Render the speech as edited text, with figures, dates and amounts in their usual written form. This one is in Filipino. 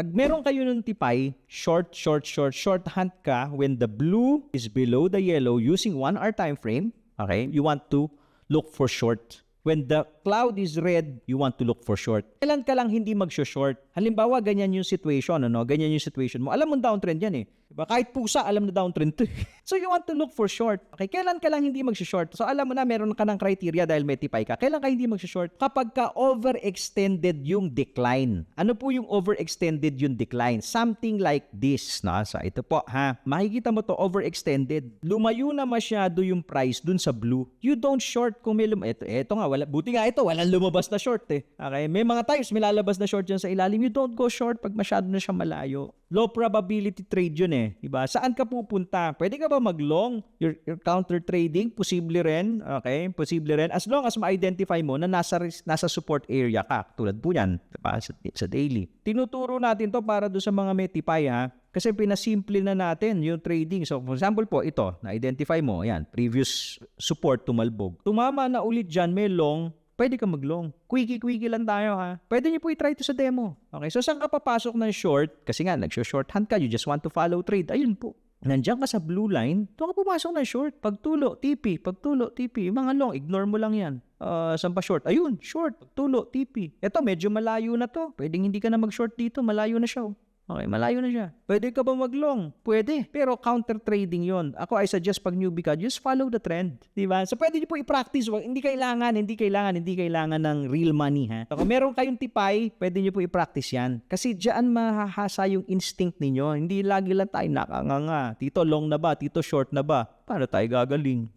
Pag meron kayo ng tipay, short hunt ka when the blue is below the yellow using 1 hour time frame. Okay? You want to look for short. When the cloud is red, you want to look for short. Kailan ka lang hindi mag-short? Halimbawa, ganyan yung situation, ano? Ganyan yung situation mo. Alam mo downtrend yan eh. Diba? Kahit pusa, alam na downtrend to. So you want to look for short. Okay, kailan ka lang hindi mag-short? So alam mo na, meron ka ng criteria dahil may tipay ka. Kailan ka hindi mag-short? Kapag ka overextended yung decline. Ano po yung overextended yung decline? Something like this. No? So ito po, ha? Makikita mo to overextended. Lumayo na masyado yung price dun sa blue. You don't short kung may ito nga, buti nga ito, walang lumabas na short eh. Okay, may mga times may lalabas na short dyan sa ilalim. You don't go short pag masyado na siya malayo. Low probability trade yun eh. Diba? Saan ka pupunta? Pwede ka ba mag-long? Your counter trading, posible rin. Okay? Posible rin. As long as ma-identify mo na nasa support area ka. Tulad po yan. Diba? Sa daily. Tinuturo natin to para doon sa mga may tipay ha. Kasi pinasimple na natin yung trading. So for example po, ito, na-identify mo. Ayan, previous support tumalbog. Tumama na ulit dyan, may long. Pwede ka mag-long. Quickie lang tayo ha. Pwede niyo po i-try ito sa demo. Okay, so saan ka papasok ng short? Kasi nga, nag-short hunt ka, you just want to follow trade. Ayun po. Nandiyan ka sa blue line, doon ka pumasok ng short. Pagtulo, TP. Pagtulo, TP. Yung mga long, ignore mo lang yan. Saan pa short? Ayun, short. Pagtulo, TP. Ito, medyo malayo na to. Pwedeng hindi ka na mag-short dito. Malayo na siya. Okay, malayo na siya. Pwede ka ba mag-long? Pwede. Pero counter trading yon. Ako, I suggest pag newbie ka, just follow the trend. Diba? So, pwede niyo po i-practice. Hindi kailangan ng real money, ha? So, kung meron kayong tipay, pwede niyo po i-practice yan. Kasi diyan mahahasa yung instinct ninyo. Hindi lagi lang tayo nakanganga. Tito long na ba? Tito short na ba? Paano tayo gagaling?